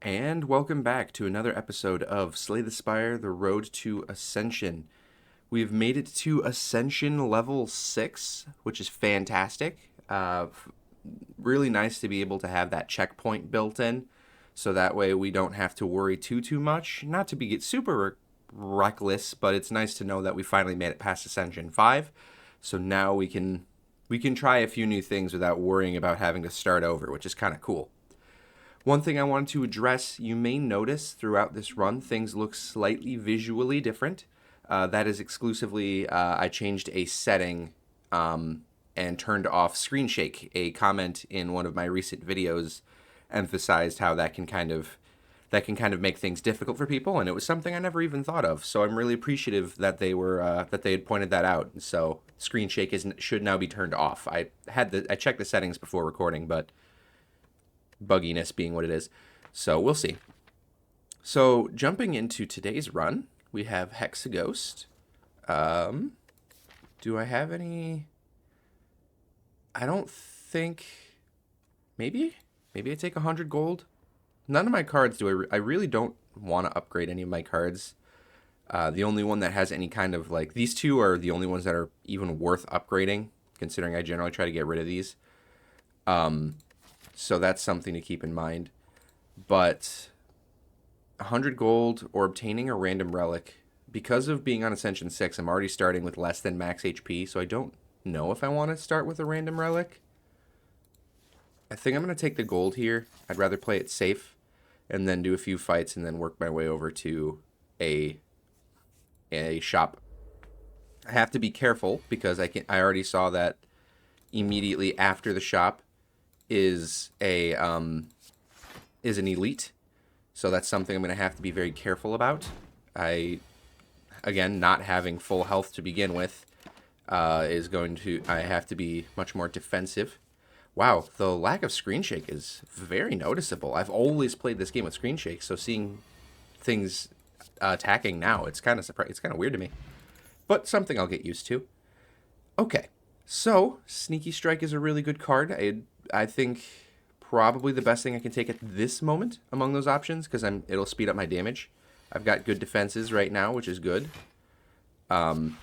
And welcome back to another episode of Slay the Spire, The Road to Ascension. We've made it to Ascension level 6, which is fantastic. Really nice to be able to have that checkpoint built in, so that way we don't have to worry too much. Not to be super reckless, but it's nice to know that we finally made it past Ascension 5. So now we can try a few new things without worrying about having to start over, which is kind of cool. One thing I wanted to address, you may notice throughout this run, things look slightly visually different. That is exclusively, I changed a setting and turned off screen shake. A comment in one of my recent videos emphasized how that can kind of make things difficult for people, and it was something I never even thought of. So I'm really appreciative that they had pointed that out. So screen shake should now be turned off. I checked the settings before recording, but bugginess being what it is. So we'll see. So jumping into today's run, we have Hexaghost. Do I have any? I don't think. Maybe I take 100 gold. None of my cards do. I really don't want to upgrade any of my cards. The only one that has any kind of these two are the only ones that are even worth upgrading, considering I generally try to get rid of these. So that's something to keep in mind. But 100 gold or obtaining a random relic, because of being on Ascension 6, I'm already starting with less than max HP, so I don't know if I want to start with a random relic. I think I'm going to take the gold here. I'd rather play it safe and then do a few fights and then work my way over to a shop. I have to be careful because I already saw that immediately after the shop is an elite, so that's something I'm going to have to be very careful about. Again, not having full health to begin with, I have to be much more defensive. Wow, the lack of screen shake is very noticeable. I've always played this game with screen shake, so seeing things attacking now, it's kind of weird to me, but something I'll get used to. Okay, so Sneaky Strike is a really good card. I think probably the best thing I can take at this moment among those options, because it'll speed up my damage. I've got good defenses right now, which is good. Kind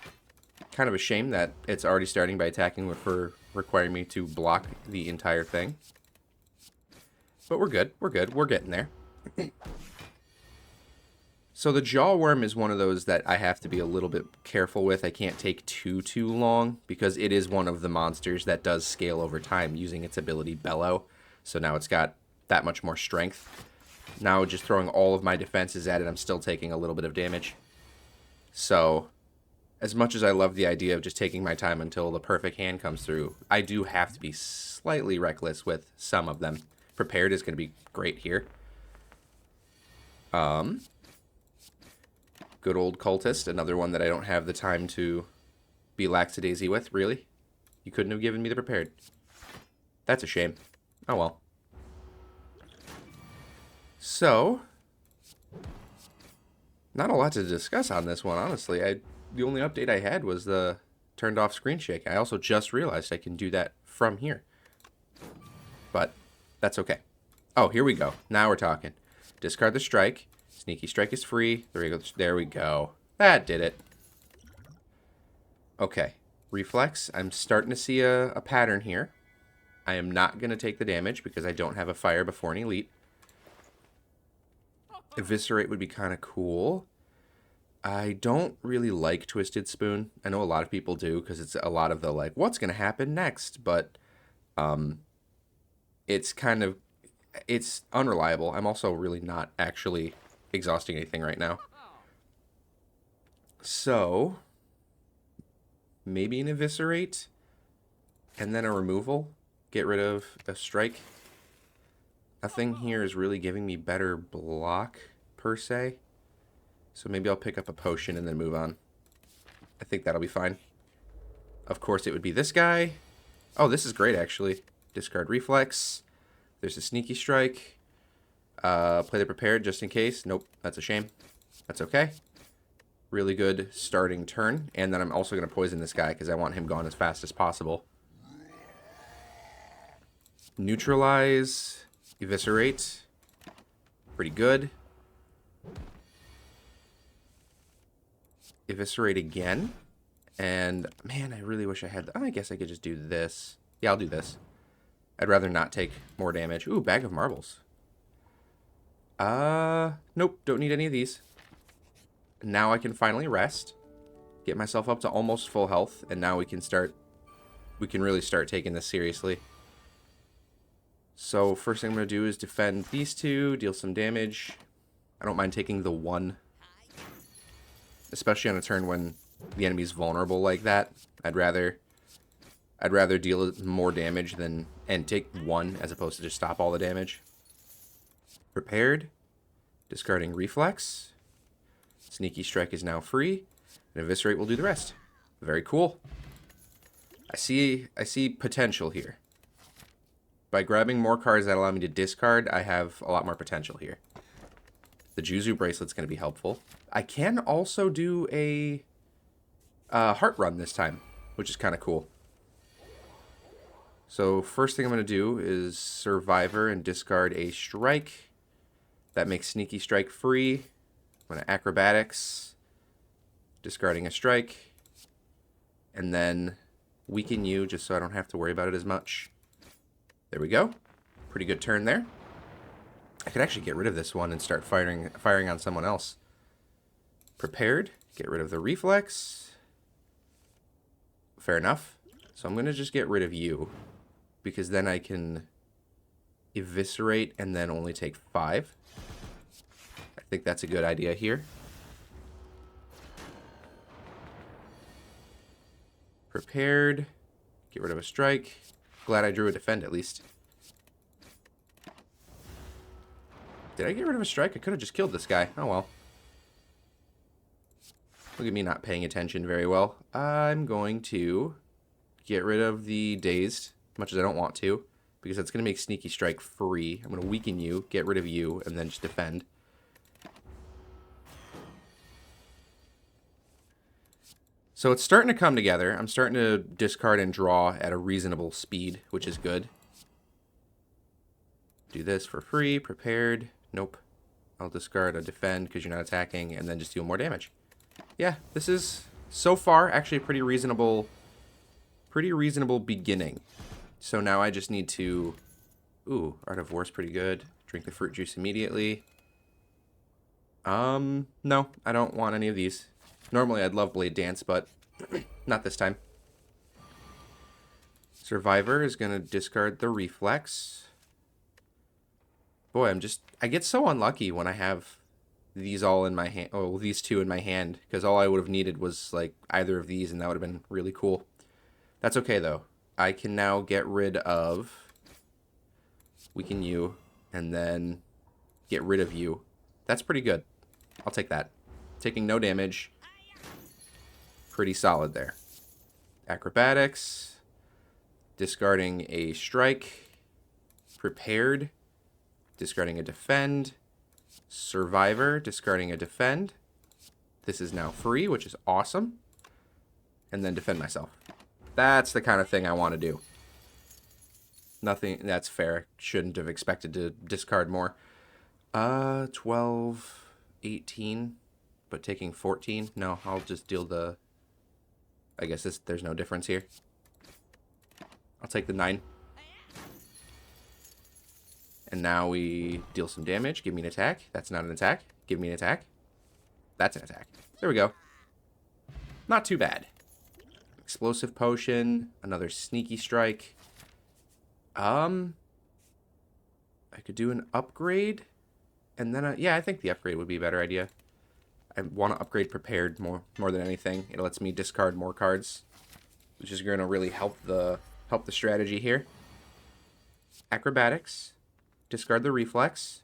of a shame that it's already starting by attacking for requiring me to block the entire thing. But we're good. We're getting there. So the Jawworm is one of those that I have to be a little bit careful with. I can't take too long because it is one of the monsters that does scale over time using its ability Bellow. So now it's got that much more strength. Now just throwing all of my defenses at it, I'm still taking a little bit of damage. So as much as I love the idea of just taking my time until the perfect hand comes through, I do have to be slightly reckless with some of them. Prepared is going to be great here. Good old Cultist, another one that I don't have the time to be lackadaisy with, really. You couldn't have given me the Prepared. That's a shame. Oh well. So, not a lot to discuss on this one, honestly. The only update I had was the turned off screen shake. I also just realized I can do that from here. But that's okay. Oh, here we go. Now we're talking. Discard the strike. Sneaky Strike is free. There we go. That did it. Okay. Reflex. I'm starting to see a pattern here. I am not going to take the damage because I don't have a fire before an elite. Eviscerate would be kind of cool. I don't really like Twisted Spoon. I know a lot of people do because it's a lot of the what's going to happen next? But it's unreliable. I'm also really not actually exhausting anything right now. So maybe an Eviscerate and then a removal. Get rid of a strike. Nothing here is really giving me better block per se. So maybe I'll pick up a potion and then move on. I think that'll be fine. Of course it would be this guy. Oh, this is great actually. Discard Reflex. There's a Sneaky Strike. Play the Prepared just in case. Nope, that's a shame. That's okay. Really good starting turn. And then I'm also going to poison this guy because I want him gone as fast as possible. Neutralize. Eviscerate. Pretty good. Eviscerate again. And, man, I really wish I had... I guess I could just do this. Yeah, I'll do this. I'd rather not take more damage. Ooh, bag of marbles. Nope, don't need any of these. Now I can finally rest. Get myself up to almost full health. And now we can really start taking this seriously. So, first thing I'm going to do is defend these two, deal some damage. I don't mind taking the 1. Especially on a turn when the enemy's vulnerable like that. I'd rather deal more damage and take 1 as opposed to just stop all the damage. Prepared. Discarding reflex. Sneaky strike is now free. And eviscerate will do the rest. Very cool. I see potential here. By grabbing more cards that allow me to discard, I have a lot more potential here. The Juzu bracelet's going to be helpful. I can also do a heart run this time, which is kind of cool. So first thing I'm going to do is Survivor and discard a strike. That makes Sneaky Strike free. I'm going to Acrobatics, discarding a strike, and then Weaken You just so I don't have to worry about it as much. There we go. Pretty good turn there. I could actually get rid of this one and start firing on someone else. Prepared. Get rid of the reflex. Fair enough. So I'm going to just get rid of you, because then I can eviscerate and then only take 5. I think that's a good idea here. Prepared. Get rid of a strike. Glad I drew a defend at least. Did I get rid of a strike? I could have just killed this guy. Oh well. Look at me not paying attention very well. I'm going to get rid of the dazed, as much as I don't want to, because that's going to make Sneaky Strike free. I'm going to weaken you, get rid of you, and then just defend. So it's starting to come together. I'm starting to discard and draw at a reasonable speed, which is good. Do this for free. Prepared. Nope. I'll discard a defend because you're not attacking, and then just deal more damage. Yeah, this is, so far, actually a pretty reasonable beginning. So now I just need to... Ooh, Art of War's pretty good. Drink the fruit juice immediately. No, I don't want any of these. Normally I'd love Blade Dance, but not this time. Survivor is going to discard the reflex. Boy, I get so unlucky when I have these all in my hand, oh, these two in my hand, because all I would have needed was like either of these, and that would have been really cool. That's okay though. I can now get rid of Weaken You, and then get rid of you. That's pretty good. I'll take that. Taking no damage. Pretty solid there. Acrobatics. Discarding a strike. Prepared. Discarding a defend. Survivor. Discarding a defend. This is now free, which is awesome. And then defend myself. That's the kind of thing I want to do. Nothing, that's fair. Shouldn't have expected to discard more. 12, 18, but taking 14. No, I'll just deal the... I guess there's no difference here. I'll take the 9. And now we deal some damage. Give me an attack. That's not an attack. Give me an attack. That's an attack. There we go. Not too bad. Explosive potion. Another sneaky strike. I could do an upgrade. And then, yeah, I think the upgrade would be a better idea. I want to upgrade prepared more than anything. It lets me discard more cards, which is going to really help the strategy here. Acrobatics. Discard the reflex.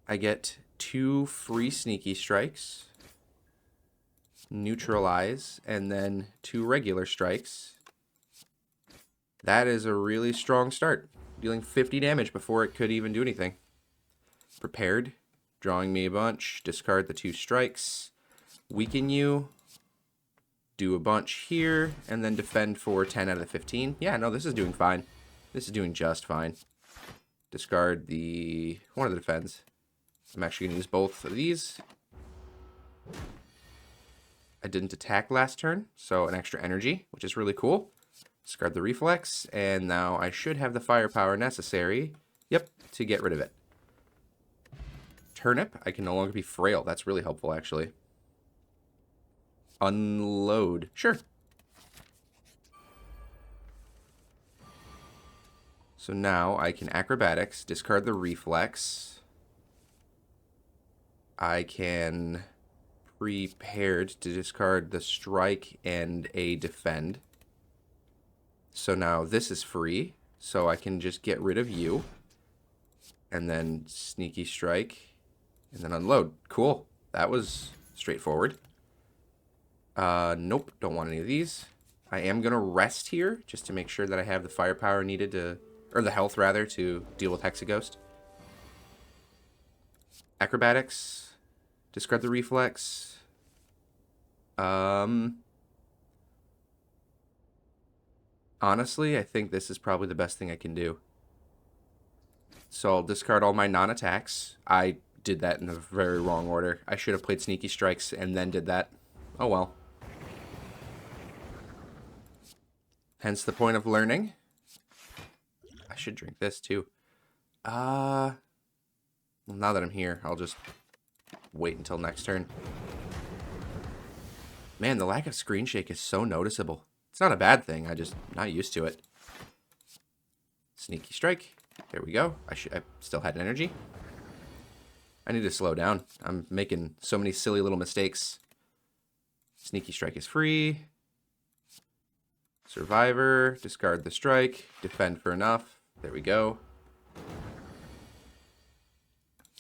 I get 2 free sneaky strikes. Neutralize, and then 2 regular strikes. That is a really strong start. Dealing 50 damage before it could even do anything. Prepared. Drawing me a bunch. Discard the 2 strikes. Weaken you. Do a bunch here. And then defend for 10 out of the 15. Yeah, no, this is doing fine. This is doing just fine. Discard one of the defends. I'm actually going to use both of these. I didn't attack last turn, so an extra energy, which is really cool. Discard the reflex, and now I should have the firepower necessary, yep, to get rid of it. Turnip, I can no longer be frail. That's really helpful, actually. Unload. Sure. So now I can acrobatics, discard the reflex. I can prepared to discard the strike and a defend. So now this is free, so I can just get rid of you. And then sneaky strike, and then unload. Cool. That was straightforward. Nope, don't want any of these. I am going to rest here, just to make sure that I have the firepower needed to... or the health, rather, to deal with Hexaghost. Acrobatics. Discard the reflex. Honestly, I think this is probably the best thing I can do. So I'll discard all my non-attacks. I did that in a very wrong order. I should have played Sneaky Strikes and then did that. Oh well. Hence the point of learning. I should drink this too. Well, now that I'm here, I'll just wait until next turn. Man, the lack of screen shake is so noticeable. It's not a bad thing, I just not used to it. Sneaky strike. There we go. I still had energy. I need to slow down. I'm making so many silly little mistakes. Sneaky strike is free. Survivor. Discard the strike. Defend for enough. There we go.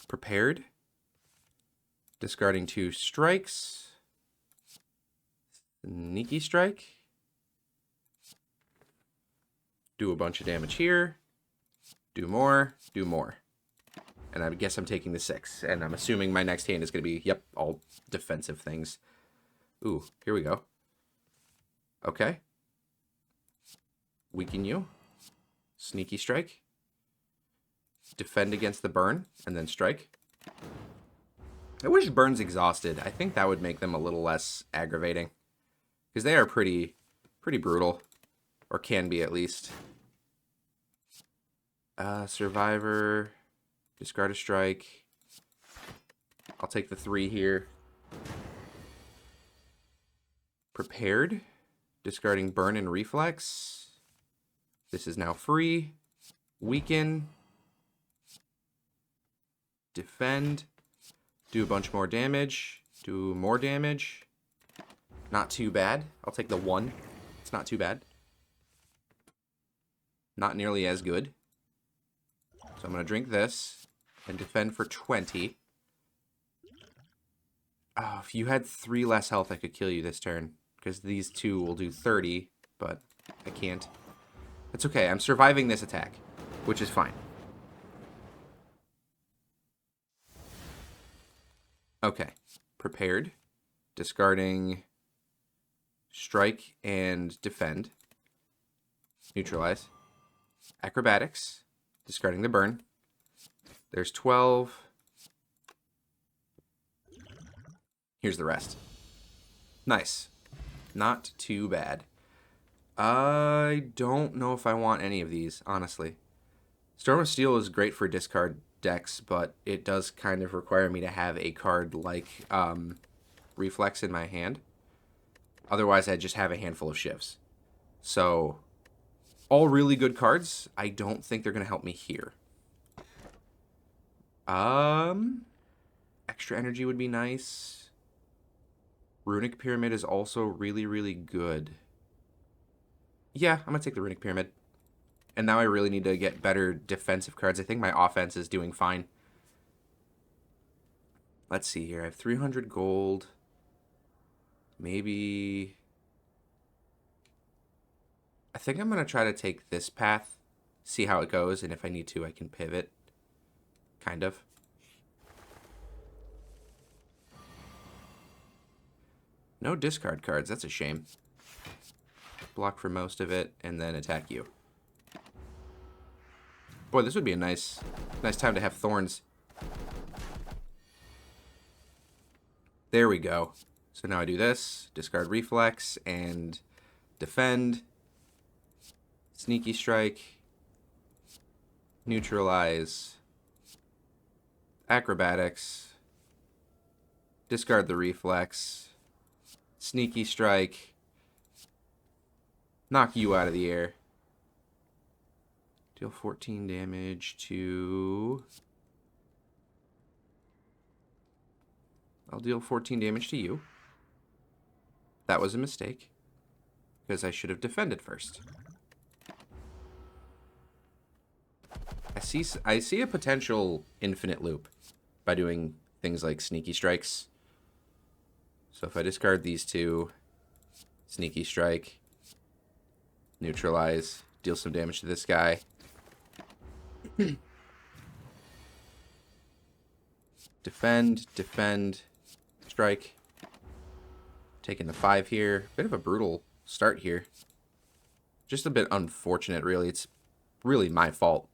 Prepared. Discarding 2 strikes. Sneaky strike. Do a bunch of damage here. Do more. Do more. And I guess I'm taking the 6. And I'm assuming my next hand is going to be, yep, all defensive things. Ooh, here we go. Okay. Weaken you. Sneaky strike. Defend against the burn, and then strike. I wish burns exhausted. I think that would make them a little less aggravating. Because they are pretty brutal. Or can be, at least. Survivor. Discard a strike. I'll take the 3 here. Prepared. Discarding burn and reflex. This is now free. Weaken. Defend. Do a bunch more damage. Do more damage. Not too bad. I'll take the 1. It's not too bad. Not nearly as good. So I'm going to drink this and defend for 20. Oh, if you had 3 less health, I could kill you this turn. Because these 2 will do 30, but I can't. It's okay. I'm surviving this attack, which is fine. Okay. Prepared. Discarding strike and defend. Neutralize. Acrobatics. Discarding the burn. There's 12. Here's the rest. Nice. Not too bad. I don't know if I want any of these, honestly. Storm of Steel is great for discard decks, but it does kind of require me to have a card like Reflex in my hand. Otherwise, I'd just have a handful of shivs. So, all really good cards. I don't think they're going to help me here. Extra energy would be nice. Runic Pyramid is also really, really good. Yeah, I'm going to take the Runic Pyramid. And now I really need to get better defensive cards. I think my offense is doing fine. Let's see here. I have 300 gold. Maybe... I think I'm going to try to take this path. See how it goes. And if I need to, I can pivot. Kind of. No discard cards. That's a shame. Block for most of it, and then attack you. Boy, this would be a nice time to have thorns. There we go. So now I do this, discard reflex, and defend, sneaky strike, neutralize, acrobatics, discard the reflex, sneaky strike, knock you out of the air, deal 14 damage to... I'll deal 14 damage to you. That was a mistake, because I should have defended first. I see a potential infinite loop by doing things like sneaky strikes. So if I discard these two, sneaky strike, neutralize, deal some damage to this guy. Defend, strike. Taking the 5 here. Bit of a brutal start here. Just a bit unfortunate, really. It's really my fault.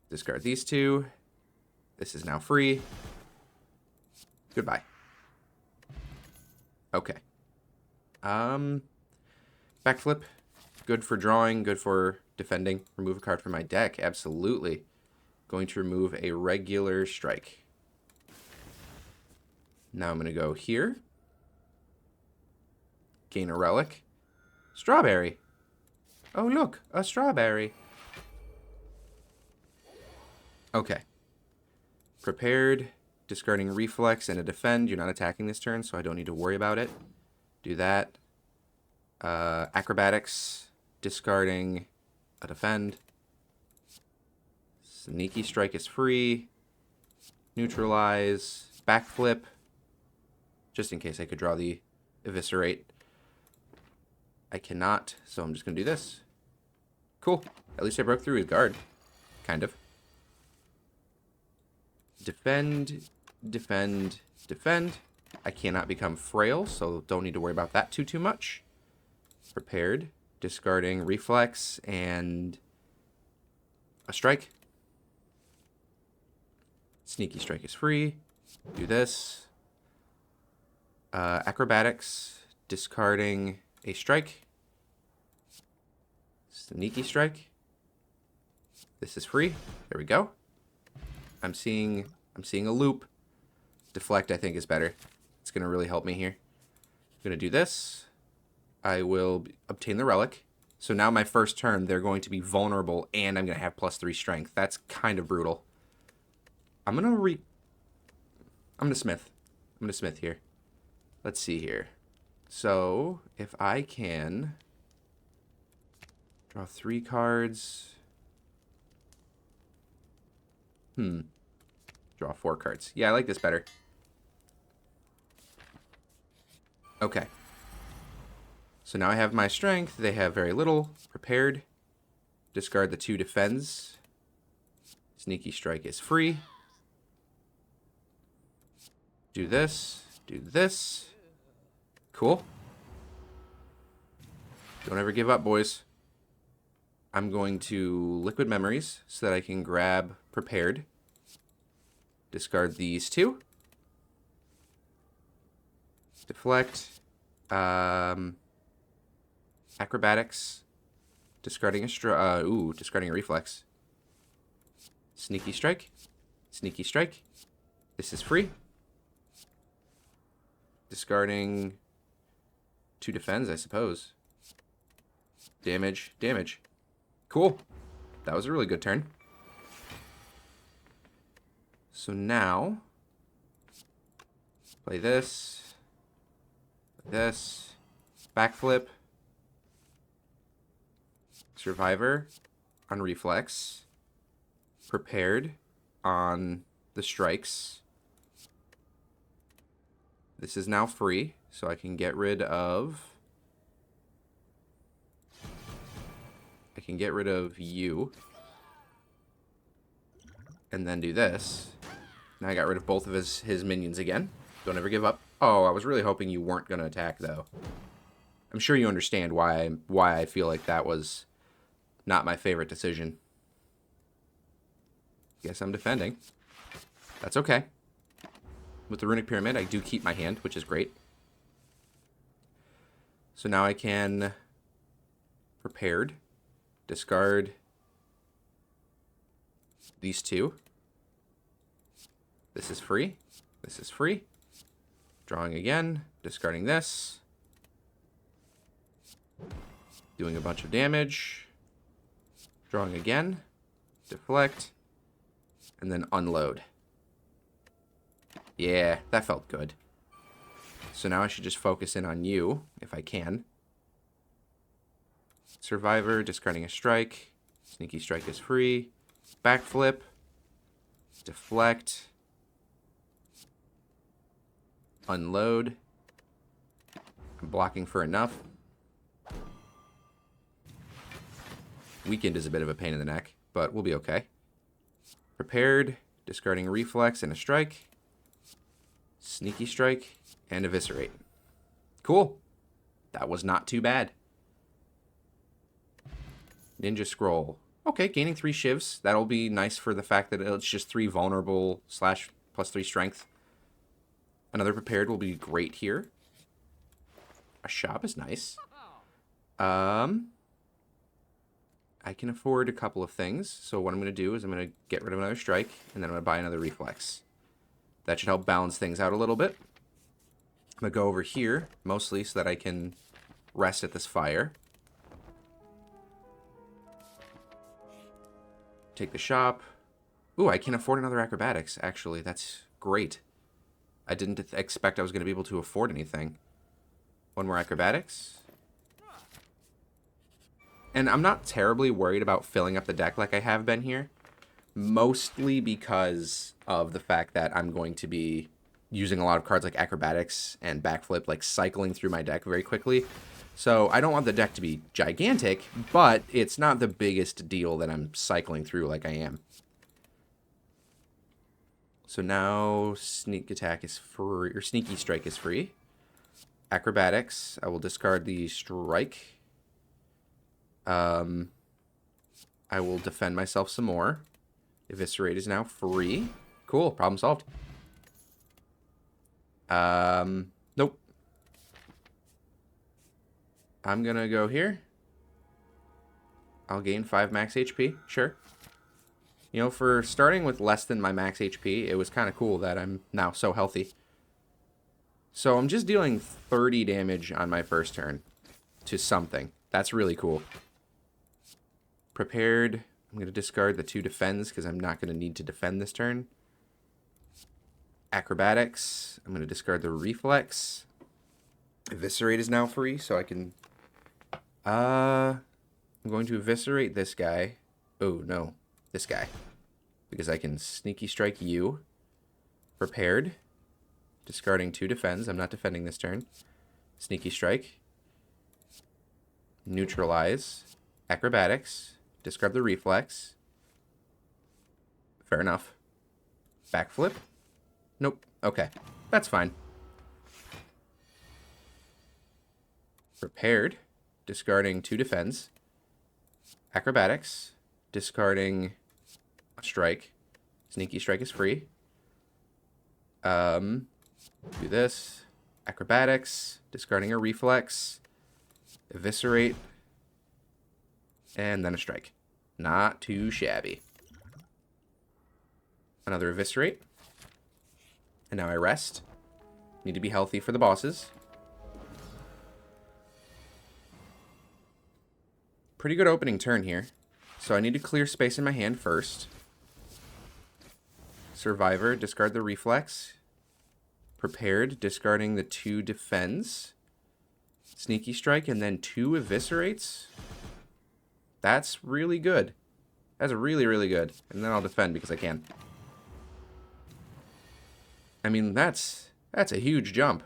Discard these two. This is now free. Goodbye. Okay. Backflip. Good for drawing, good for defending. Remove a card from my deck. Absolutely. Going to remove a regular strike. Now I'm going to go here. Gain a relic. Strawberry. Oh, look, a strawberry. Okay. Prepared, discarding reflex and a defend. You're not attacking this turn, so I don't need to worry about it. Do that. Acrobatics, discarding a defend. Sneaky strike is free. Neutralize, backflip. Just in case I could draw the eviscerate. I cannot, so I'm just going to do this. Cool. At least I broke through his guard. Kind of. Defend, defend, defend. I cannot become frail, so don't need to worry about that too much. Prepared, discarding reflex and a strike. Sneaky strike is free. Do this. Acrobatics, discarding a strike. Sneaky strike. This is free. There we go. I'm seeing a loop. Deflect, I think, is better. It's going to really help me here. I'm going to do this. I will obtain the relic. So now my first turn, they're going to be vulnerable, and I'm going to have +3 strength. That's kind of brutal. I'm going to smith. I'm going to smith here. Let's see here. So if I can draw 3 cards. Draw 4 cards. Yeah, I like this better. Okay. So now I have my strength. They have very little. Prepared. Discard the 2 defends. Sneaky strike is free. Do this. Do this. Cool. Don't ever give up, boys. I'm going to Liquid Memories so that I can grab Prepared. Discard these 2. Deflect. Acrobatics. Discarding discarding a reflex. Sneaky strike. Sneaky strike. This is free. Discarding 2 defends, I suppose. Damage. Damage. Cool. That was a really good turn. So now, play this, backflip, survivor on reflex, prepared on the strikes. This is now free, so I can get rid of you. And then do this. Now I got rid of both of his minions again. Don't ever give up. Oh, I was really hoping you weren't going to attack, though. I'm sure you understand why I feel like that was Not my favorite decision. Guess I'm defending. That's okay. With the Runic Pyramid, I do keep my hand, which is great. So now I can prepared, discard these two. This is free. This is free. Drawing again, discarding this. Doing a bunch of damage. Drawing again, deflect, and then unload. Yeah, that felt good. So now I should just focus in on you, if I can. Survivor, discarding a strike. Sneaky strike is free. Backflip. Deflect. Unload. I'm blocking for enough. Weakened is a bit of a pain in the neck, but we'll be okay. Prepared, discarding reflex and a strike. Sneaky strike and eviscerate. Cool. That was not too bad. Ninja scroll. Okay, gaining 3 shivs. That'll be nice for the fact that it's just 3 vulnerable slash +3 strength. Another prepared will be great here. A shop is nice. I can afford a couple of things. So what I'm going to do is I'm going to get rid of another strike, and then I'm going to buy another reflex. That should help balance things out a little bit. I'm going to go over here, mostly so that I can rest at this fire. Take the shop. Ooh, I can afford another acrobatics, actually. That's great. I didn't expect I was going to be able to afford anything. One more acrobatics. And I'm not terribly worried about filling up the deck like I have been here. Mostly because of the fact that I'm going to be using a lot of cards like acrobatics and backflip, like cycling through my deck very quickly. So I don't want the deck to be gigantic, but it's not the biggest deal that I'm cycling through like I am. So now sneak attack is free, or sneaky strike is free. Acrobatics, I will discard the strike. I will defend myself some more. Eviscerate is now free. Cool, problem solved. Nope. I'm gonna go here. I'll gain 5 max HP, sure. You know, for starting with less than my max HP, it was kind of cool that I'm now so healthy. So I'm just dealing 30 damage on my first turn to something. That's really cool. Prepared. I'm going to discard the 2 defends because I'm not going to need to defend this turn. Acrobatics. I'm going to discard the reflex. Eviscerate is now free, so I can... I'm going to eviscerate this guy. Oh, no. This guy. Because I can sneaky strike you. Prepared. Discarding 2 defends. I'm not defending this turn. Sneaky strike. Neutralize. Acrobatics. Discard the reflex. Fair enough. Backflip. Nope. Okay. That's fine. Prepared. Discarding 2 defends. Acrobatics. Discarding a strike. Sneaky strike is free. Do this. Acrobatics. Discarding a reflex. Eviscerate. And then a strike. Not too shabby. Another eviscerate. And now I rest. Need to be healthy for the bosses. Pretty good opening turn here. So I need to clear space in my hand first. Survivor, discard the reflex. Prepared, discarding the 2 defends. Sneaky strike, and then 2 eviscerates. That's really good. That's really, really good. And then I'll defend because I can. I mean, that's a huge jump.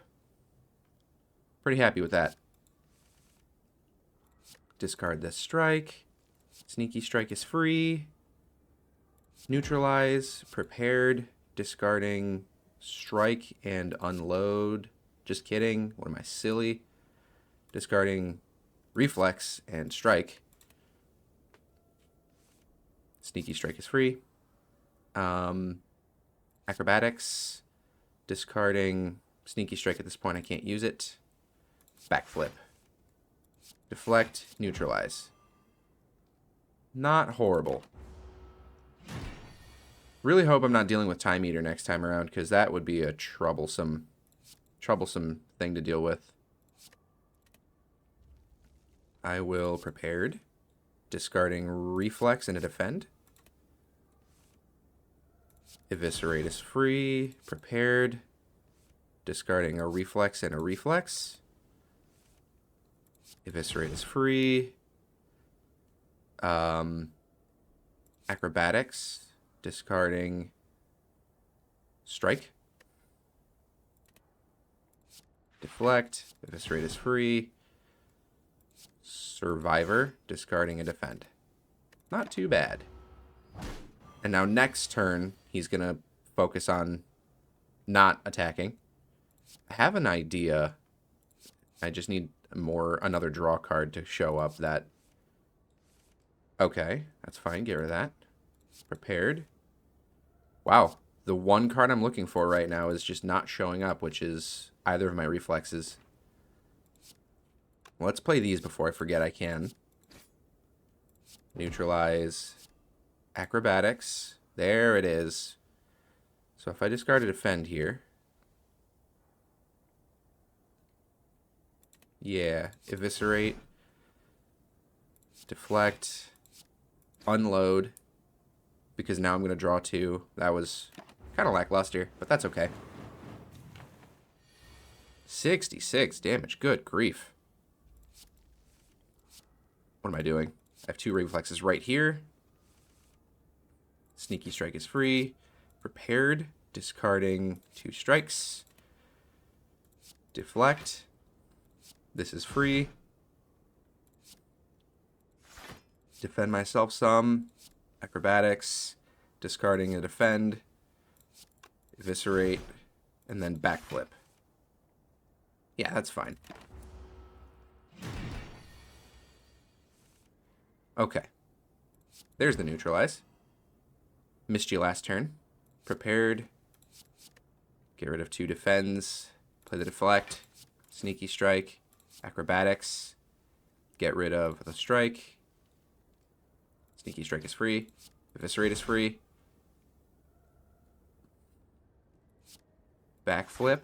Pretty happy with that. Discard this strike. Sneaky strike is free. Neutralize. Prepared. Discarding strike and unload. Just kidding. What am I, silly? Discarding reflex and strike. Sneaky Strike is free. Acrobatics. Discarding Sneaky Strike at this point. I can't use it. Backflip. Deflect. Neutralize. Not horrible. Really hope I'm not dealing with Time Eater next time around, because that would be a troublesome thing to deal with. I will Prepared. Discarding Reflex and a Defend. Eviscerate is free. Prepared. Discarding a Reflex and a Reflex. Eviscerate is free. Acrobatics. Discarding Strike. Deflect. Eviscerate is free. Survivor. Discarding a Defend. Not too bad. And now next turn, he's going to focus on not attacking. I have an idea. I just need another draw card to show up that... Okay, that's fine. Get rid of that. Prepared. Wow. The one card I'm looking for right now is just not showing up, which is either of my reflexes. Let's play these before I forget I can. Neutralize. Acrobatics. There it is. So if I discard a Defend here. Yeah. Eviscerate. Deflect. Unload. Because now I'm going to draw 2. That was kind of lackluster, but that's okay. 66 damage. Good grief. What am I doing? I have 2 reflexes right here. Sneaky Strike is free. Prepared. Discarding 2 strikes. Deflect. This is free. Defend myself some. Acrobatics. Discarding a Defend. Eviscerate. And then backflip. Yeah, that's fine. Okay. There's the Neutralize. Missed you last turn. Prepared. Get rid of 2 Defends. Play the Deflect. Sneaky Strike. Acrobatics. Get rid of the Strike. Sneaky Strike is free. Eviscerate is free. Backflip.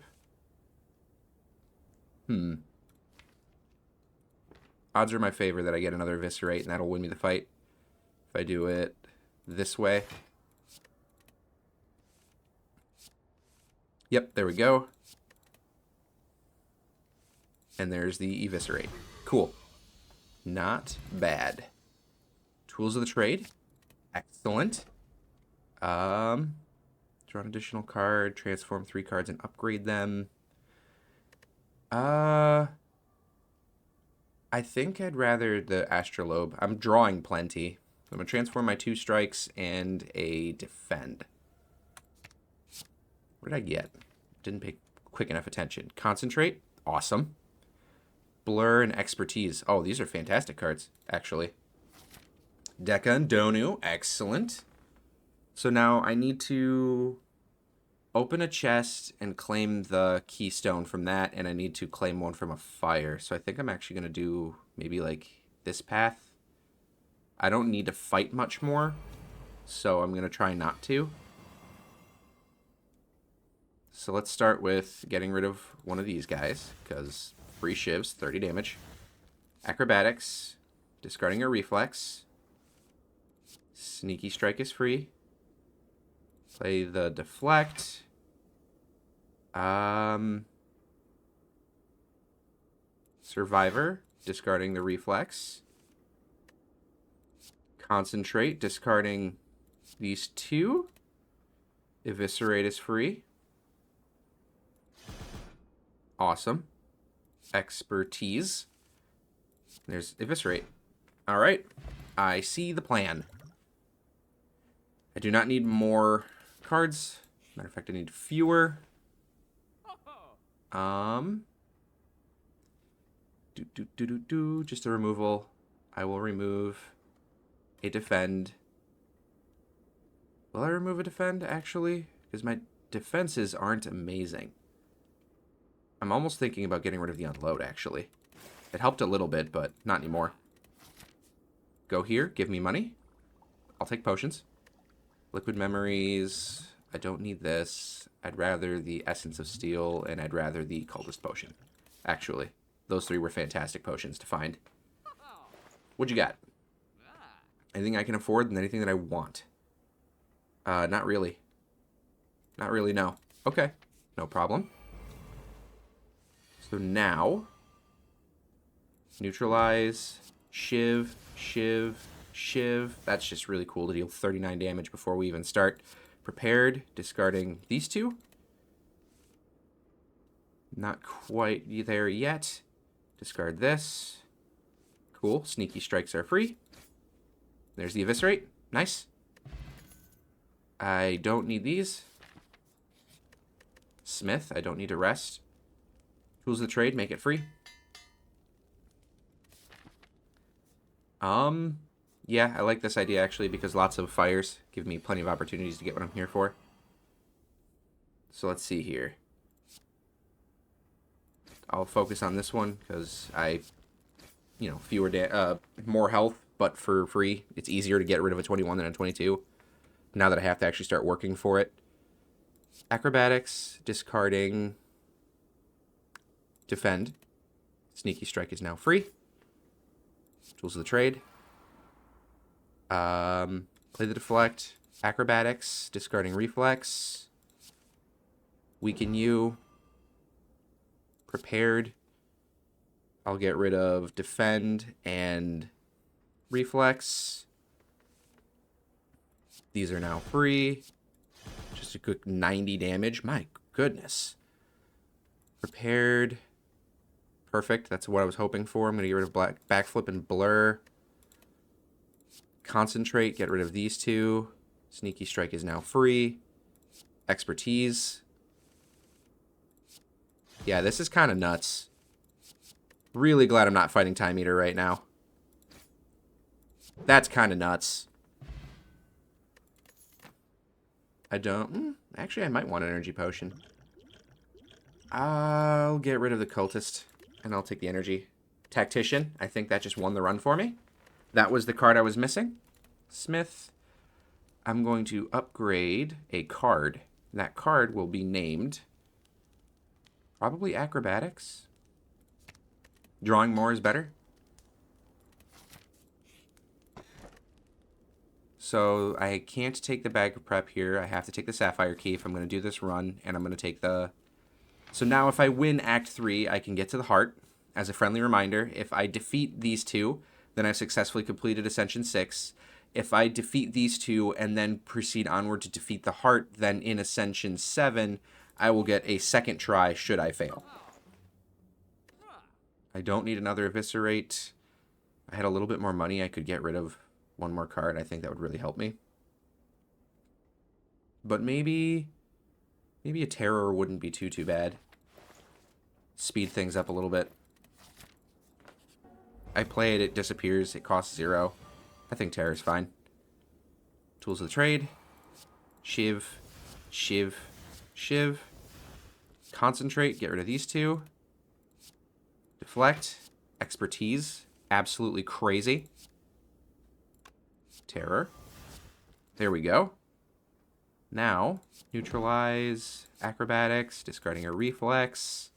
Odds are in my favor that I get another Eviscerate, and that'll win me the fight. If I do it this way. Yep, there we go. And there's the Eviscerate. Cool. Not bad. Tools of the Trade. Excellent. Draw an additional card, transform 3 cards and upgrade them. I think I'd rather the Astrolabe. I'm drawing plenty. I'm going to transform my 2 strikes and a Defend. What did I get? Didn't pay quick enough attention. Concentrate. Awesome. Blur and Expertise. Oh, these are fantastic cards, actually. Deca and Donu. Excellent. So now I need to open a chest and claim the keystone from that, and I need to claim one from a fire. So I think I'm actually going to do maybe like this path. I don't need to fight much more, so I'm going to try not to. So let's start with getting rid of one of these guys, because free shivs, 30 damage. Acrobatics, discarding a reflex. Sneaky Strike is free. Play the Deflect. Survivor, discarding the reflex. Concentrate, discarding these 2. Eviscerate is free. Awesome. Expertise. There's Eviscerate. All right. I see the plan. I do not need more cards. Matter of fact, I need fewer. Just a removal. I will remove a Defend Will I remove a defend, actually? Because my defenses aren't amazing. I'm almost thinking about getting rid of the unload, actually. It helped a little bit, but not anymore. Go here, give me money. I'll take potions. Liquid memories. I don't need this. I'd rather the Essence of Steel, and I'd rather the Cultist Potion. Actually, those three were fantastic potions to find. What you got? Anything I can afford and anything that I want? Not really. Not really, no. Okay, no problem. So now, neutralize, shiv, shiv, shiv. That's just really cool to deal 39 damage before we even start. Prepared, discarding these two. Not quite there yet. Discard this. Cool, sneaky strikes are free. There's the eviscerate, nice. I don't need these. Smith, I don't need to rest. Tools of the trade, make it free. Yeah, I like this idea actually because lots of fires give me plenty of opportunities to get what I'm here for. So let's see here. I'll focus on this one because more health, but for free. It's easier to get rid of a 21 than a 22. Now that I have to actually start working for it. Acrobatics, discarding, defend. Sneaky strike is now free. Tools of the trade. Play the deflect. Acrobatics, discarding reflex. Weaken you. Prepared. I'll get rid of defend and reflex. These are now free. Just a quick 90 damage. My goodness. Prepared. Perfect. That's what I was hoping for. I'm going to get rid of backflip and blur. Concentrate. Get rid of these two. Sneaky strike is now free. Expertise. Yeah, this is kind of nuts. Really glad I'm not fighting Time Eater right now. That's kind of nuts. I don't... actually, I might want an energy potion. I'll get rid of the cultist, and I'll take the energy. Tactician, I think that just won the run for me. That was the card I was missing. Smith. I'm going to upgrade a card. That card will be named... probably Acrobatics. Drawing more is better. So I can't take the bag of prep here. I have to take the Sapphire Key if I'm going to do this run. And I'm going to take the... So now if I win Act 3, I can get to the heart. As a friendly reminder, if I defeat these two, then I've successfully completed Ascension 6. If I defeat these two and then proceed onward to defeat the heart, then in Ascension 7, I will get a second try should I fail. I don't need another Eviscerate. I had a little bit more money. I could get rid of one more card. I think that would really help me. But maybe a Terror wouldn't be too bad. Speed things up a little bit. I play it, it disappears, it costs 0. I think Terror's fine. Tools of the trade. Shiv. Shiv. Shiv. Concentrate, get rid of these two. Deflect. Expertise. Absolutely crazy. Terror. There we go. Now, neutralize, acrobatics, discarding a reflex.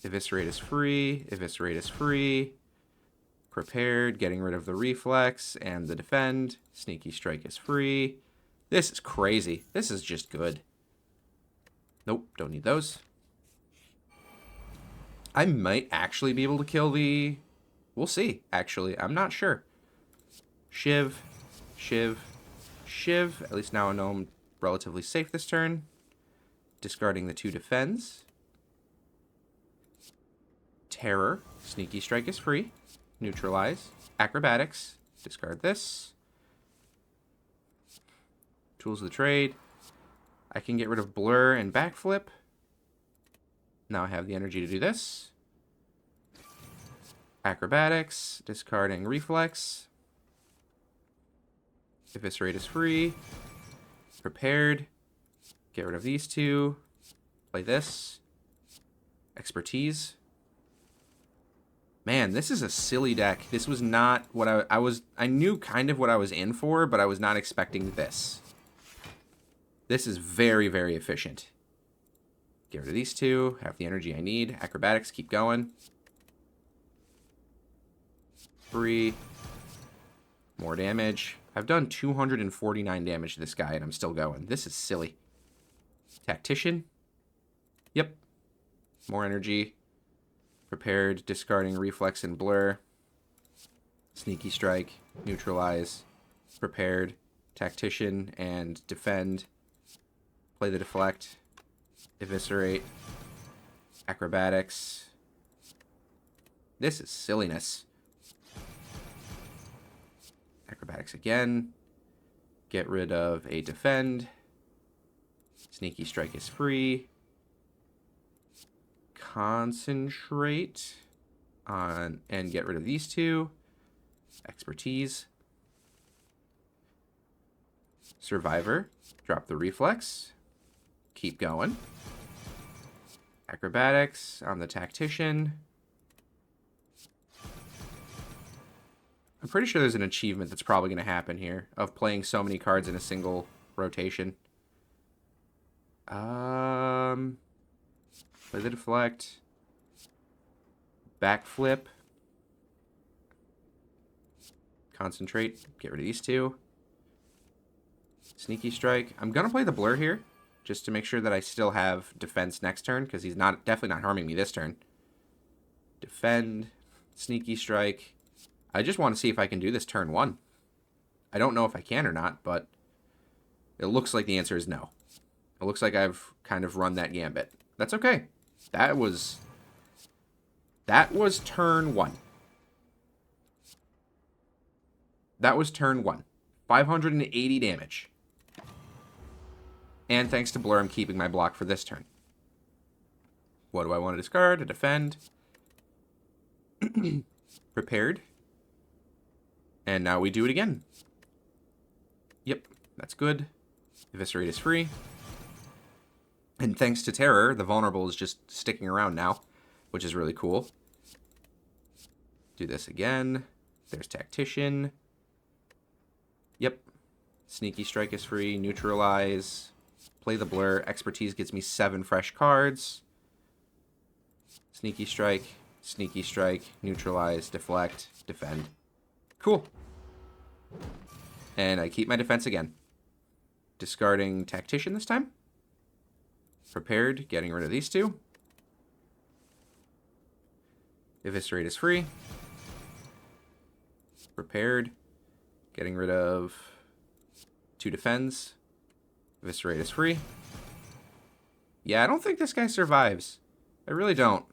Eviscerate is free. Eviscerate is free. Prepared, getting rid of the reflex and the defend. Sneaky strike is free. This is crazy. This is just good. Nope, don't need those. I might actually be able to kill the... We'll see, actually. I'm not sure. Shiv. Shiv. Shiv. At least now I know I'm relatively safe this turn. Discarding the 2 defends. Terror. Sneaky strike is free. Neutralize. Acrobatics. Discard this. Tools of the trade. I can get rid of blur and backflip. Now I have the energy to do this. Acrobatics. Discarding reflex. Eviscerate is free. Prepared. Get rid of these two. Play this. Expertise. Man, this is a silly deck. This was not what I knew kind of what I was in for, but I was not expecting this. This is very, very efficient. Get rid of these two. Have the energy I need. Acrobatics, keep going. Free. More damage. I've done 249 damage to this guy, and I'm still going. This is silly. Tactician. Yep. More energy. Prepared, discarding Reflex and Blur. Sneaky Strike, Neutralize. Prepared, Tactician, and Defend. Play the Deflect. Eviscerate. Acrobatics. This is silliness. Acrobatics again. Get rid of a Defend. Sneaky Strike is free. Concentrate on and get rid of these two. Expertise. Survivor. Drop the Reflex. Keep going. Acrobatics on the Tactician. I'm pretty sure there's an achievement that's probably going to happen here of playing so many cards in a single rotation. Play the Deflect. Backflip. Concentrate. Get rid of these two. Sneaky Strike. I'm going to play the Blur here, just to make sure that I still have defense next turn, because he's definitely not harming me this turn. Defend. Sneaky Strike. I just want to see if I can do this turn 1. I don't know if I can or not, but it looks like the answer is no. It looks like I've kind of run that gambit. That's okay. That was turn 1. That was turn 1. 580 damage. And thanks to Blur, I'm keeping my block for this turn. What do I want to discard? To defend. Prepared. And now we do it again. Yep, that's good. Eviscerate is free. And thanks to Terror, the Vulnerable is just sticking around now, which is really cool. Do this again. There's Tactician. Yep. Sneaky Strike is free. Neutralize. Play the Blur. Expertise gets me 7 fresh cards. Sneaky Strike. Sneaky Strike. Neutralize. Deflect. Defend. Cool. And I keep my defense again. Discarding Tactician this time. Prepared, getting rid of these two. Eviscerate is free. Prepared, getting rid of 2 defends. Eviscerate is free. Yeah, I don't think this guy survives. I really don't.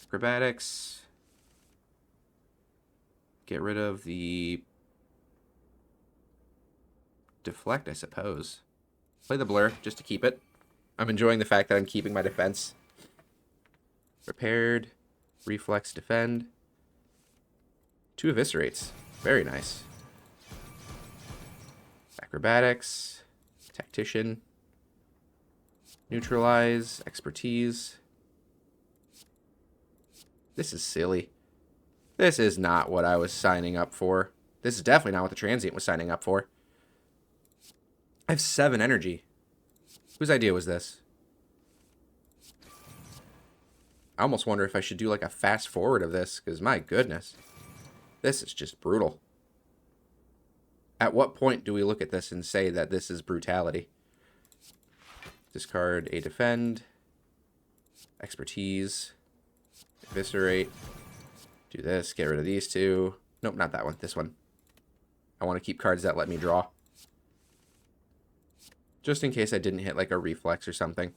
Acrobatics. Get rid of the Deflect, I suppose. Play the Blur, just to keep it. I'm enjoying the fact that I'm keeping my defense. Prepared. Reflex, defend. 2 Eviscerates. Very nice. Acrobatics. Tactician. Neutralize. Expertise. This is silly. This is not what I was signing up for. This is definitely not what the Transient was signing up for. I have 7 energy. Whose idea was this? I almost wonder if I should do like a fast forward of this, because my goodness. This is just brutal. At what point do we look at this and say that this is brutality? Discard a defend. Expertise. Eviscerate. Do this. Get rid of these 2. Nope, not that one. This one. I want to keep cards that let me draw. Just in case I didn't hit like a reflex or something.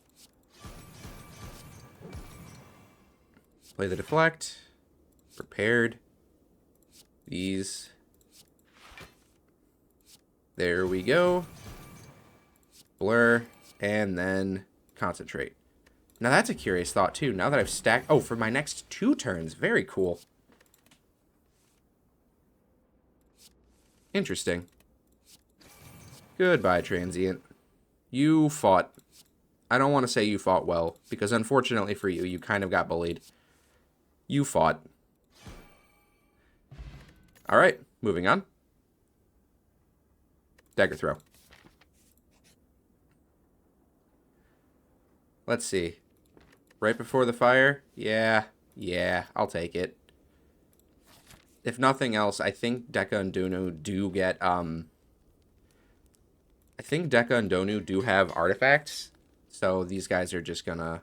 Play the Deflect. Prepared. These. There we go. Blur. And then Concentrate. Now that's a curious thought too. Now that I've stacked... Oh, for my next 2 turns. Very cool. Interesting. Goodbye, transient. You fought. I don't want to say you fought well, because unfortunately for you, you kind of got bullied. You fought. Alright, moving on. Dagger throw. Let's see. Right before the fire? Yeah, I'll take it. If nothing else, I think Deca and Donu do get, I think Deca and Donu do have artifacts. So these guys are just gonna...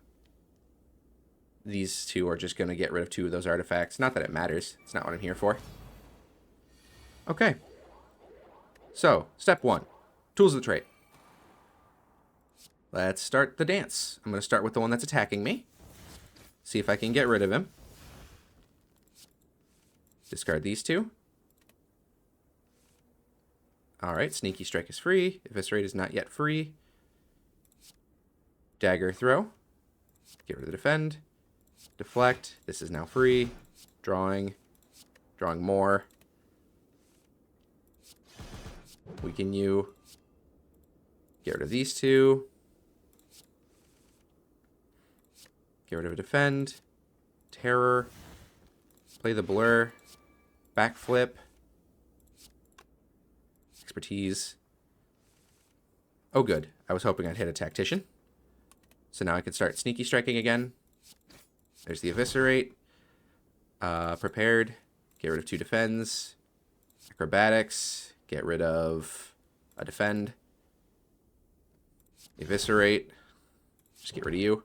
These two are just gonna get rid of 2 of those artifacts. Not that it matters. It's not what I'm here for. Okay. So, step 1. Tools of the trade. Let's start the dance. I'm going to start with the one that's attacking me. See if I can get rid of him. Discard these 2. Alright, Sneaky Strike is free. Eviscerate is not yet free. Dagger throw. Get rid of the defend. Deflect. This is now free. Drawing. Drawing more. Weaken you. Get rid of these 2. Get rid of a defend. Terror. Play the blur. Backflip. Expertise. Oh, good. I was hoping I'd hit a tactician. So now I can start sneaky striking again. There's the eviscerate. Prepared. Get rid of 2 defends. Acrobatics. Get rid of a defend. Eviscerate. Just get rid of you.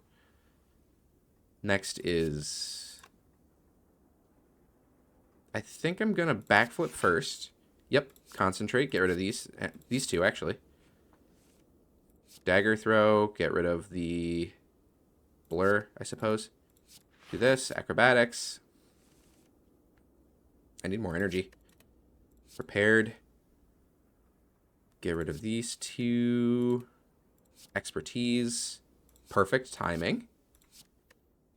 Next is... I think I'm going to backflip first. Yep. Concentrate. Get rid of these 2, actually. Dagger throw. Get rid of the blur, I suppose. Do this. Acrobatics. I need more energy. Prepared. Get rid of these 2. Expertise. Perfect timing.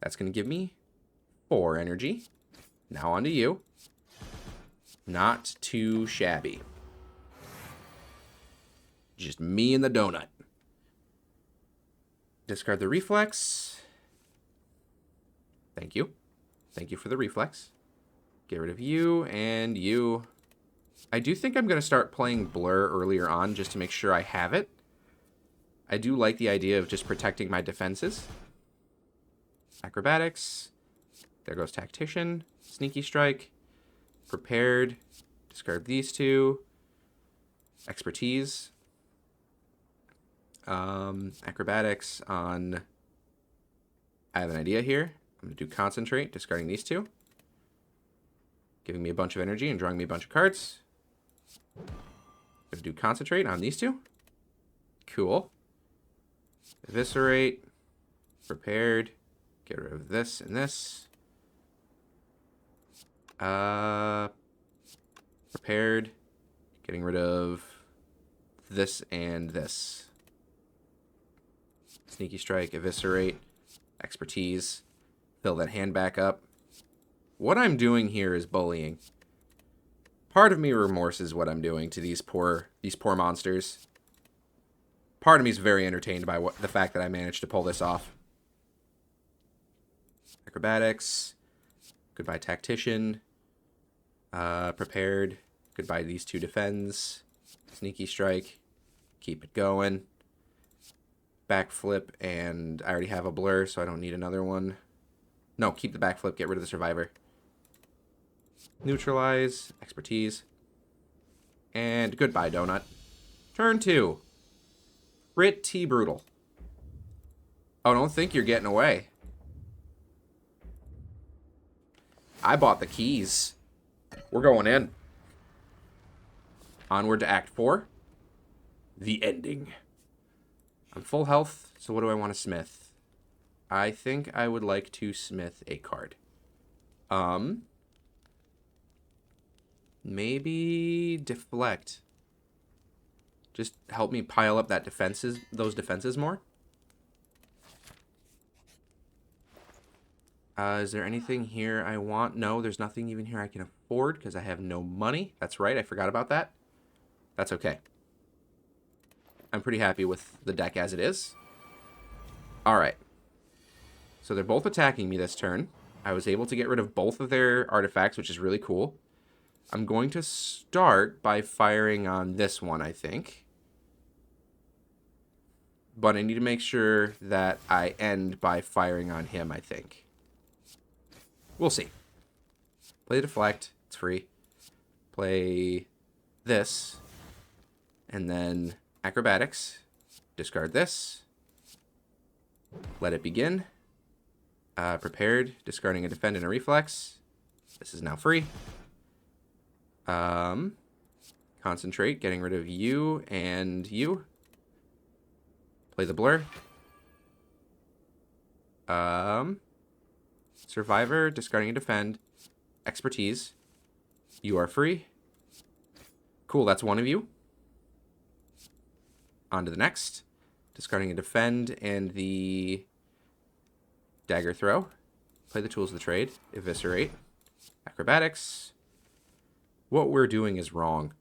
That's going to give me 4 energy. Now on to you. Not too shabby. Just me and the donut. Discard the reflex. Thank you. Thank you for the reflex. Get rid of you and you. I do think I'm going to start playing Blur earlier on just to make sure I have it. I do like the idea of just protecting my defenses. Acrobatics. There goes Tactician. Sneaky Strike. Prepared. Discard these 2. Expertise. Acrobatics on... I have an idea here. I'm going to do Concentrate, discarding these 2. Giving me a bunch of energy and drawing me a bunch of cards. I'm going to do Concentrate on these 2. Cool. Eviscerate. Prepared. Get rid of this and this. Prepared. Getting rid of this and this. Sneaky Strike, Eviscerate, Expertise. Fill that hand back up. What I'm doing here is bullying. Part of me remorses what I'm doing to these poor monsters. Part of me is very entertained by the fact that I managed to pull this off. Acrobatics. Goodbye Tactician. Prepared. Goodbye these 2 defends. Sneaky Strike. Keep it going. Backflip, and I already have a blur, so I don't need another one. No, keep the backflip, get rid of the survivor. Neutralize. Expertise. And goodbye, Donut. Turn 2. Pretty brutal. Oh, don't think you're getting away. I bought the keys. We're going in. Onward to Act 4. The ending. I'm full health, so what do I want to smith? I think I would like to smith a card. Maybe deflect. Just help me pile up those defenses more. Is there anything here I want? No, there's nothing even here I can afford because I have no money. That's right, I forgot about that. That's okay. I'm pretty happy with the deck as it is. Alright. So they're both attacking me this turn. I was able to get rid of both of their artifacts, which is really cool. I'm going to start by firing on this one, I think. But I need to make sure that I end by firing on him, I think. We'll see. Play Deflect. It's free. Play this. And then Acrobatics. Discard this. Let it begin. Prepared. Discarding a Defend and a Reflex. This is now free. Concentrate. Getting rid of you and you. Play the Blur. Survivor. Discarding a Defend. Expertise. You are free. Cool, that's one of you. On to the next. Discarding a Defend and the Dagger Throw. Play the Tools of the Trade. Eviscerate. Acrobatics. What we're doing is wrong.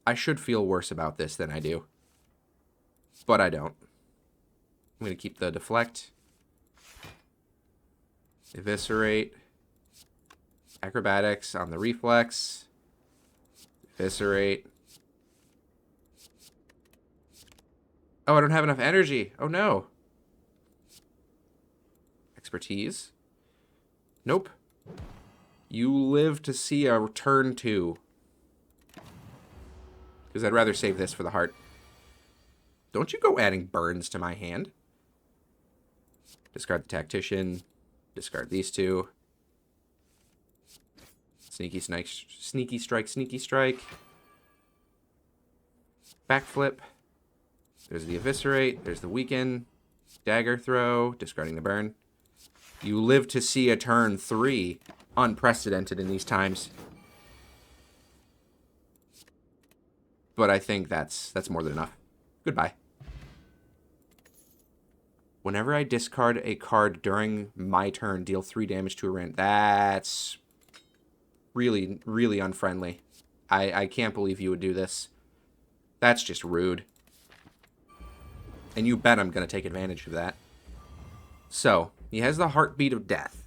I should feel worse about this than I do. But I don't. I'm going to keep the Deflect. Eviscerate. Acrobatics on the Reflex. Eviscerate. Oh, I don't have enough energy. Oh, no. Expertise. Nope. You live to see a turn 2. Because I'd rather save this for the heart. Don't you go adding burns to my hand. Discard the Tactician. Discard these two. Sneaky Strike, Sneaky Strike, Sneaky Strike. Backflip. There's the Eviscerate. There's the Weaken. Dagger Throw. Discarding the burn. You live to see a turn 3. Unprecedented in these times. But I think that's more than enough. Goodbye. Whenever I discard a card during my turn, deal 3 damage to a rand. That's really, really unfriendly. I can't believe you would do this. That's just rude. And you bet I'm going to take advantage of that. So, he has the Heartbeat of Death.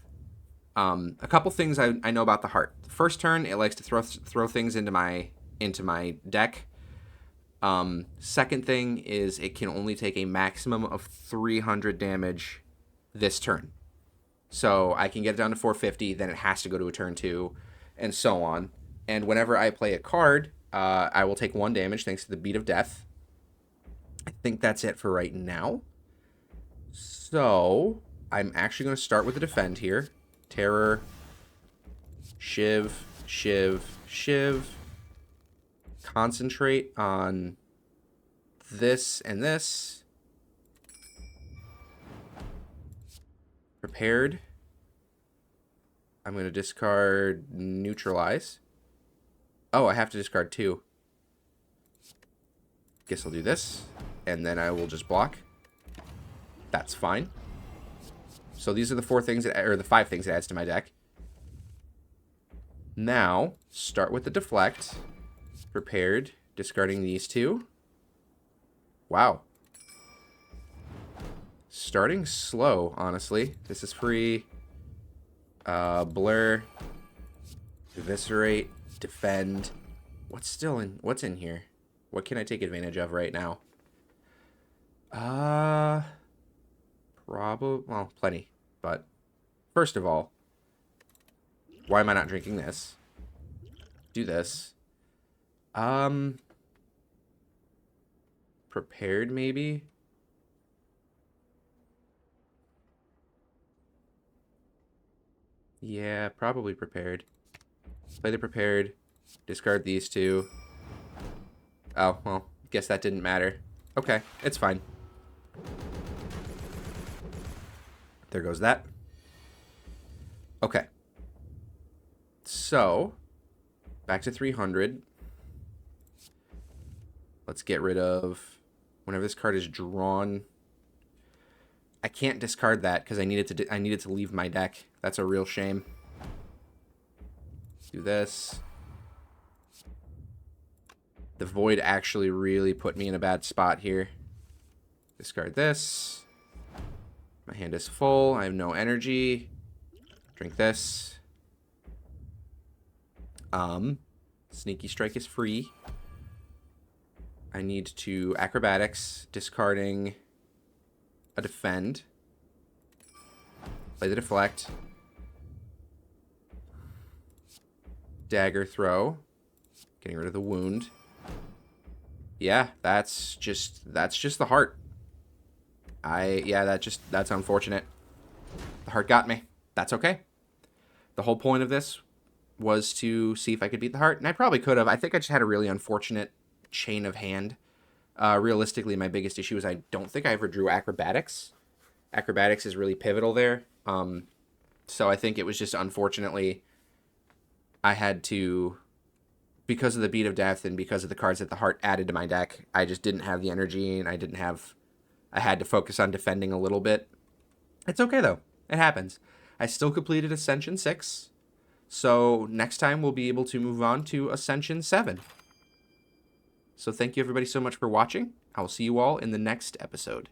A couple things I know about the heart. The first turn, it likes to throw things into my deck. Second thing is it can only take a maximum of 300 damage this turn. So I can get it down to 450, then it has to go to a turn 2, and so on. And whenever I play a card, I will take 1 damage thanks to the Beat of Death. I think that's it for right now. So I'm actually going to start with the Defend here. Terror. Shiv. Shiv. Shiv. Concentrate on this and this. Prepared. I'm going to discard Neutralize. Oh, I have to discard 2. Guess I'll do this. And then I will just block. That's fine. So these are the 4 things, or the 5 things it adds to my deck. Now, start with the Deflect. Prepared. Discarding these 2. Wow. Starting slow, honestly. This is free. Blur. Eviscerate. Defend. What's in here? What can I take advantage of right now? Probably, well, plenty. But first of all, why am I not drinking this? Do this. Prepared, maybe? Yeah, probably prepared. Play the prepared. Discard these 2. Oh, well, guess that didn't matter. Okay, it's fine. There goes that. Okay. So, back to 300. Let's get rid of... Whenever this card is drawn... I can't discard that because I needed to leave my deck. That's a real shame. Do this. The Void actually really put me in a bad spot here. Discard this. My hand is full. I have no energy. Drink this. Sneaky Strike is free. I need to Acrobatics, discarding a Defend. Play the Deflect. Dagger Throw. Getting rid of the wound. Yeah, that's just the heart. That's unfortunate. The heart got me. That's okay. The whole point of this was to see if I could beat the heart, and I probably could have. I think I just had a really unfortunate chain of hand. Realistically, my biggest issue is I don't think I ever drew Acrobatics. Acrobatics is really pivotal there. So I think it was just unfortunately I had to, because of the Beat of Death and because of the cards that the heart added to my deck, I just didn't have the energy, and I had to focus on defending a little bit. It's okay though. It happens. I still completed Ascension 6. So next time we'll be able to move on to Ascension 7. So thank you everybody so much for watching. I will see you all in the next episode.